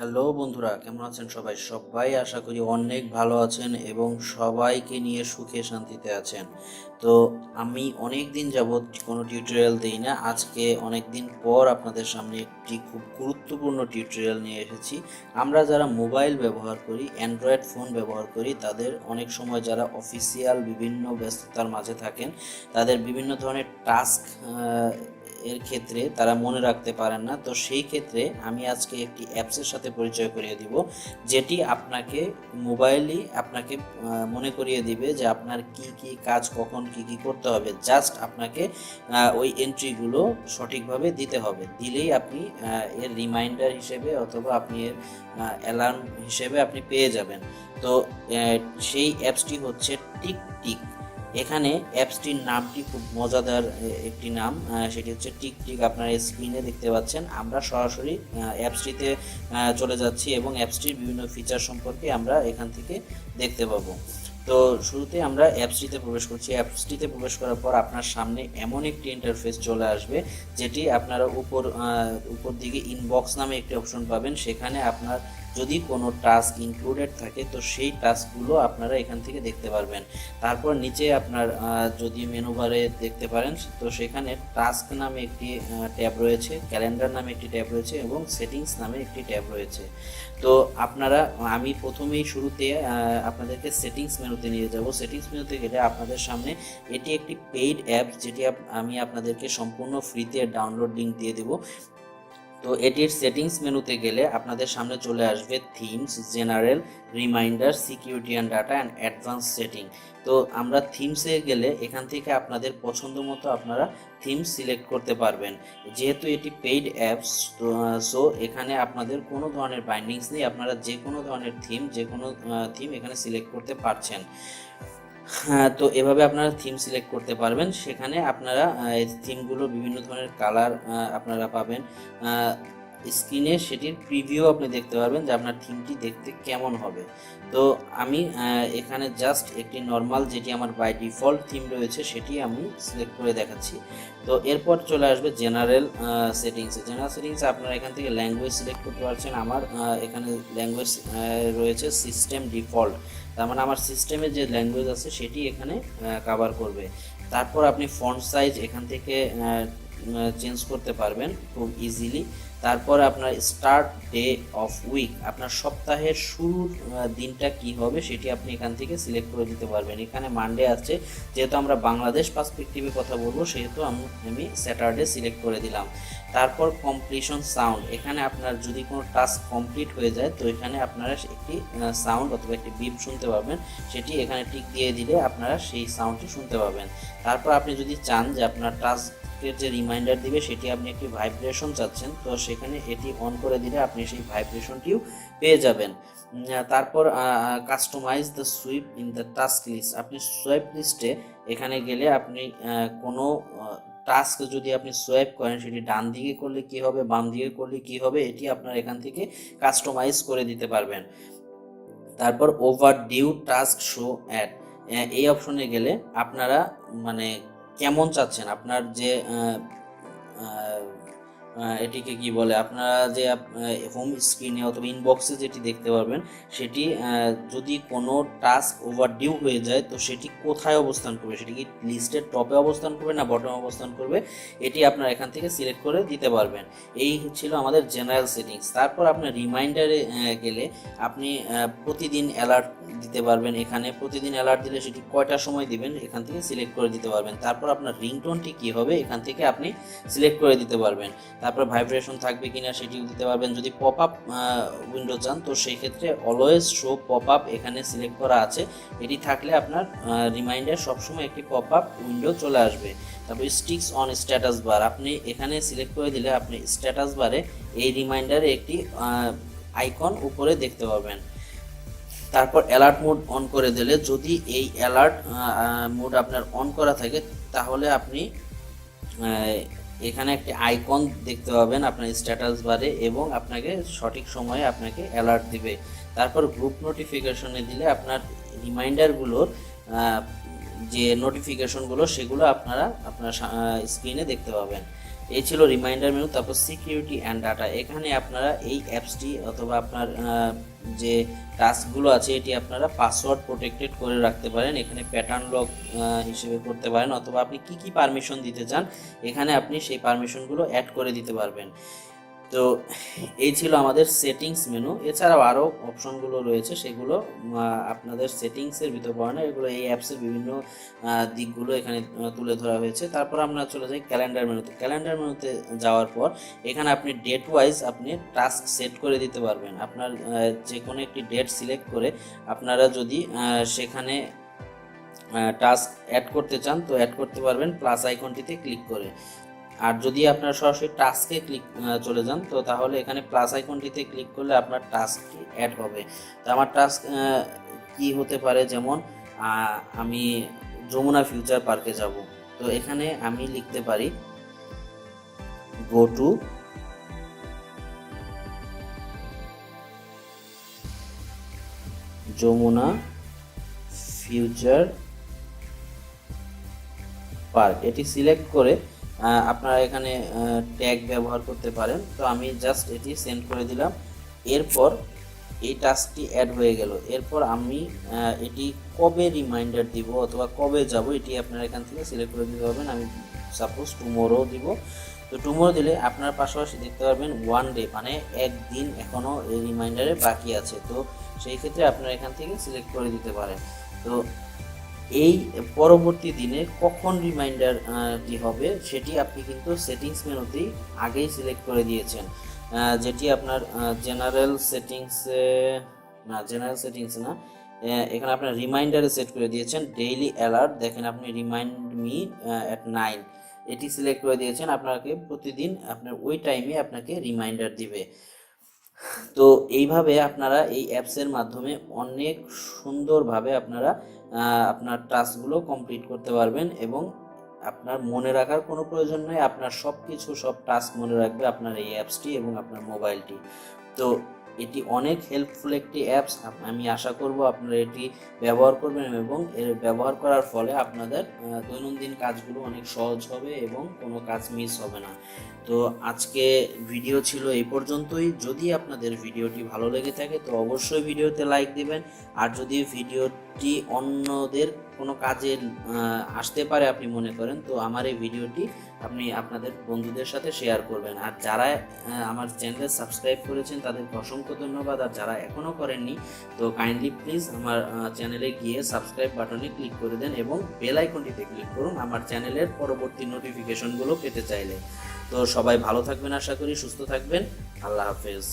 Hello বন্ধুরা, কেমন আছেন সবাই? সবাই আশা করি অনেক ভালো আছেন এবং সবাইকে নিয়ে সুখে শান্তিতে আছেন। তো আমি অনেক দিন যাবৎ কোনো টিউটোরিয়াল দিই না। আজকে অনেক দিন পর আপনাদের সামনে একটি খুব গুরুত্বপূর্ণ টিউটোরিয়াল নিয়ে এসেছি। আমরা যারা মোবাইল ব্যবহার করি, অ্যান্ড্রয়েড ফোন ব্যবহার করি, তাদের অনেক সময় যারা অফিসিয়াল বিভিন্ন ব্যস্ততার মাঝে থাকেন, তাদের বিভিন্ন ধরনের টাস্ক এর ক্ষেত্রে তারা মনে রাখতে পারেন না। তো সেই ক্ষেত্রে আমি আজকে একটি অ্যাপসের সাথে পরিচয় করিয়ে দিব, যেটি আপনাকে মোবাইলই আপনাকে মনে করিয়ে দিবে যে আপনার কি কি কাজ কখন কি কি করতে হবে। জাস্ট আপনাকে ওই এন্ট্রিগুলো সঠিকভাবে দিতে হবে, দিলেই আপনি এর রিমাইন্ডার হিসেবে অথবা আপনি এর অ্যালার্ম হিসেবে আপনি পেয়ে যাবেন। তো সেই অ্যাপসটি হচ্ছে টিকটিক। এখানে অ্যাপসটির নামটি খুব মজাদার একটি নাম, সেটি হচ্ছে টিকটিক। আপনারা স্ক্রিনে দেখতে পাচ্ছেন। আমরা সরাসরি অ্যাপসটিতে চলে যাচ্ছি এবং অ্যাপসটির বিভিন্ন ফিচার সম্পর্কে আমরা এখান থেকে দেখতে পাবো। তো শুরুতে আমরা অ্যাপসটিতে প্রবেশ করছি। অ্যাপসটিতে প্রবেশ করার পর আপনার সামনে এমন একটি ইন্টারফেস চলে আসবে, যেটি আপনারা উপর দিকে ইনবক্স নামে একটি অপশন পাবেন। সেখানে আপনার যদি কোনো টাস্ক ইনক্লুডেড থাকে তো সেই টাস্কগুলো আপনারা এখান থেকে দেখতে পারবেন। তারপর নিচে আপনার যদি মেনু বারে দেখতে পারেন, তো সেখানে টাস্ক নামে একটি ট্যাব রয়েছে, ক্যালেন্ডার নামে একটি ট্যাব রয়েছে এবং সেটিংস নামে একটি ট্যাব রয়েছে। তো আমি প্রথমেই শুরুতে আপনাদেরকে সেটিংস মেনুতে নিয়ে যাব। সেটিংস মেনুতে গেলে আপনাদের সামনে এটি একটি পেইড অ্যাপ, যেটি আমি আপনাদেরকে সম্পূর্ণ ফ্রিতে ডাউনলোড লিঙ্ক দিয়ে দেবো। তো এটির সেটিংস মেনুতে গেলে আপনাদের সামনে চলে আসবে themes, general, reminder, security and data and advance setting. তো আমরা থিমসে গেলে এখান থেকে আপনাদের পছন্দ মতো আপনারা থিমস সিলেক্ট করতে পারবেন। যেহেতু এটি পেইড অ্যাপস, তো সো এখানে আপনাদের কোনো ধরনের বাইন্ডিংস নেই। আপনারা যে কোনো ধরনের থিম এখানে সিলেক্ট করতে পারছেন। হ্যাঁ, তো এভাবে আপনারা থিম সিলেক্ট করতে পারবেন। সেখানে আপনারা থিমগুলো বিভিন্ন ধরনের কালার আপনারা পাবেন। স্ক্রিনে সেটির প্রিভিউ আপনি দেখতে পারবেন যে আপনার থিমটি দেখতে কেমন হবে। তো আমি এখানে জাস্ট একটি নর্মাল, যেটি আমার বাই ডিফল্ট থিম রয়েছে, সেটি আমি সিলেক্ট করে দেখাচ্ছি। তো এরপর চলে আসবে জেনারেল সেটিংসে। জেনারেল সেটিংসে আপনারা এখান থেকে ল্যাঙ্গুয়েজ সিলেক্ট করতে পারছেন। আমার এখানে ল্যাঙ্গুয়েজ রয়েছে সিস্টেম ডিফল্ট, তার মানে আমার সিস্টেমে যে ল্যাঙ্গুয়েজ আছে সেটি এখানে কভার করবে। তারপর আপনি ফন্ট সাইজ এখান থেকে চেঞ্জ করতে পারবেন খুব ইজিলি। তারপর আপনার স্টার্ট ডে অফ উইক, আপনার সপ্তাহের শুরুর দিনটা কি হবে সেটি আপনি এখান থেকে সিলেক্ট করে দিতে পারবেন। এখানে মানডে আছে, যেহেতু আমরা বাংলাদেশ পার্সপেক্টিভে কথা বলবো সেহেতু আমি স্যাটারডে সিলেক্ট করে দিলাম। তারপর কমপ্লিশন সাউন্ড, এখানে আপনার যদি কোনো টাস্ক কমপ্লিট হয়ে যায় তো এখানে আপনারা একটি সাউন্ড অথবা একটি বিপ শুনতে পাবেন, সেটি এখানে টিক দিয়ে দিলে আপনারা সেই সাউন্ডটি শুনতে পাবেন। তারপর আপনি যদি চান যে আপনার টাস্কের যে রিমাইন্ডার দিবে সেটি আপনি একটি ভাইব্রেশন চাচ্ছেন, তো সেখানে এটি অন করে দিলে আপনি সেই ভাইব্রেশনটিও পেয়ে যাবেন। তারপর customise the swipe in the task list, আপনি সোয়াইপ লিস্টে এখানে গেলে আপনি কোনো টাস্ক যদি আপনি সোয়াইপ করেন সেটি ডান দিকে করলে কি হবে, বাম দিকে করলে কি হবে, এটি আপনার এখান থেকে কাস্টমাইজ করে দিতে পারবেন। তারপর overdue task show add, এই অপশনে গেলে আপনারা মানে কেমন চাচ্ছেন আপনার যে এটিকে কি বলে, আপনারা যে হোম স্ক্রিনে অথবা ইনবক্সে যেটি দেখতে পারবেন সেটি যদি কোনো টাস্ক ওভার ডিউ হয়ে যায় তো সেটি কোথায় অবস্থান করবে, সেটি কি লিস্টের টপে অবস্থান করবে না বটমে অবস্থান করবে, এটি আপনারা এখান থেকে সিলেক্ট করে দিতে পারবেন। এই ছিল আমাদের জেনারেল সেটিংস। তারপর আপনার রিমাইন্ডারে গেলে আপনি প্রতিদিন অ্যালার্ট দিতে পারবেন। এখানে প্রতিদিন অ্যালার্ট দিলে সেটি কয়টার সময় দিবেন এখান থেকে সিলেক্ট করে দিতে পারবেন। তারপর আপনার রিংটোনটি কী হবে এখান থেকে আপনি সিলেক্ট করে দিতে পারবেন। তারপর ভাইব্রেশন থাকবে কিনা সেটিও দিতে পারবেন। যদি পপ আপ উইন্ডো চান তো সেই ক্ষেত্রে অলওয়েজ শো পপ আপ এখানে সিলেক্ট করা আছে, এটি থাকলে আপনার রিমাইন্ডার সবসময় একটি পপ আপ উইন্ডো চলে আসবে। তারপর স্টিক্স অন স্ট্যাটাস বার, আপনি এখানে সিলেক্ট করে দিলে আপনি স্ট্যাটাস বারে এই রিমাইন্ডারে একটি আইকন উপরে দেখতে পাবেন। তারপর অ্যালার্ট মোড অন করে দিলে, যদি এই অ্যালার্ট মোড আপনার অন করা থাকে তাহলে আপনি এখানে একটি আইকন দেখতে পাবেন আপনার স্ট্যাটাস বারে এবং আপনাকে সঠিক সময়ে আপনাকে অ্যালার্ট দিবে। তারপর গ্রুপ নোটিফিকেশনে দিলে আপনার রিমাইন্ডারগুলোর যে নোটিফিকেশনগুলো সেগুলো আপনারা আপনার স্ক্রিনে দেখতে পাবেন। এই ছিল রিমাইন্ডার মেনু। তারপর সিকিউরিটি অ্যান্ড ডাটা, এখানে আপনারা এই অ্যাপসটি অথবা আপনার যে টাস্কগুলো আছে এটি আপনারা পাসওয়ার্ড প্রোটেক্টেড করে রাখতে পারেন। এখানে প্যাটার্ন লক হিসেবে করতে পারেন, অথবা আপনি কি কি পারমিশন দিতে চান এখানে আপনি সেই পারমিশনগুলো অ্যাড করে দিতে পারবেন। তো এই ছিল আমাদের সেটিংস মেনু। এছাড়াও আরও অপশনগুলো রয়েছে, সেগুলো আপনাদের সেটিংসের ভিতর পড়ে না, এগুলো এই অ্যাপসের বিভিন্ন দিকগুলো এখানে তুলে ধরা হয়েছে। তারপর আমরা চলে যাই ক্যালেন্ডার মেনুতে। ক্যালেন্ডার মেনুতে যাওয়ার পর এখানে আপনি ডেট ওয়াইজ আপনি টাস্ক সেট করে দিতে পারবেন। আপনার যে কোনো একটি ডেট সিলেক্ট করে আপনারা যদি সেখানে টাস্ক অ্যাড করতে চান তো অ্যাড করতে পারবেন প্লাস আইকনটিতে ক্লিক করে। আর যদি আপনার সরাসরি টাস্কে চলে যান তো তাহলে এখানে প্লাস আইকনটিতে ক্লিক করলে আপনার টাস্ক অ্যাড হবে। তো আমার টাস্ক কি হতে পারে, যেমন আমি যমুনা ফিউচার পার্কে যাব, তো এখানে আমি লিখতে পারি go to Jamuna future park, এটি সিলেক্ট করে আপনারা এখানে ট্যাগ ব্যবহার করতে পারেন। তো আমি জাস্ট এটি সেন্ড করে দিলাম। এরপর এই টাস্কটি অ্যাড হয়ে গেল। এরপর আমি এটি কবে রিমাইন্ডার দিব অথবা কবে যাব এটি আপনারা এখান থেকে সিলেক্ট করে দিতে পারবেন। আমি সাপোজ টুমোরো দিব। তো টুমোরো দিলে আপনার পাশাপাশি দেখতে পারবেন 1 ডে, মানে একদিন এখনও এই রিমাইন্ডারে বাকি আছে। তো সেই ক্ষেত্রে আপনারা এখান থেকে সিলেক্ট করে দিতে পারেন। তো এই পরবর্তী দিনে কখন রিমাইন্ডারটি হবে সেটি আপনি কিন্তু সেটিংস মেনুতেই আগেই সিলেক্ট করে দিয়েছেন, যেটি আপনার জেনারেল সেটিংসে না, এখানে আপনার রিমাইন্ডারে সেট করে দিয়েছেন ডেইলি অ্যালার্ট। দেখেন আপনি রিমাইন্ড মি অ্যাট 9 এটি সিলেক্ট করে দিয়েছেন। আপনাকে প্রতিদিন আপনার ওই টাইমে আপনাকে রিমাইন্ডার দিবে। তো এইভাবে আপনারা এই অ্যাপসের মাধ্যমে অনেক সুন্দরভাবে আপনারা আপনার টাস্কগুলো কমপ্লিট করতে পারবেন, এবং আপনার মনে রাখার কোনো প্রয়োজন নেই। আপনার সব টাস্ক মনে রাখবে আপনার এই অ্যাপসটি এবং আপনার মোবাইলটি। তো এটি অনেক হেল্পফুল একটি অ্যাপস। আমি আশা করব আপনারা এটি ব্যবহার করবেন, এবং এর ব্যবহার করার ফলে আপনাদের দৈনন্দিন কাজগুলো অনেক সহজ হবে এবং কোনো কাজ মিস হবে না। তো আজকে ভিডিও ছিল এই পর্যন্তই। যদি আপনাদের ভিডিওটি ভালো লেগে থাকে তো অবশ্যই ভিডিওতে লাইক দিবেন। আর যদি ভিডিওটি অন্যদের কোনো কাজে আসতে পারে আপনি মনে করেন, তো আমার এই ভিডিওটি আপনি আপনাদের বন্ধুদের সাথে শেয়ার করবেন। আর যারা আমার চ্যানেলে সাবস্ক্রাইব করেছেন তাদেরকে অসংখ্য ধন্যবাদ। আর যারা এখনও করেননি তো কাইন্ডলি প্লিজ আমার চ্যানেলে গিয়ে সাবস্ক্রাইব বাটনে ক্লিক করে দেন এবং বেল আইকনটিতে ক্লিক করুন আমার চ্যানেলের পরবর্তী নোটিফিকেশনগুলো পেতে চাইলে। তো সবাই ভালো থাকবেন, আশা করি সুস্থ থাকবেন। আল্লাহ হাফেজ।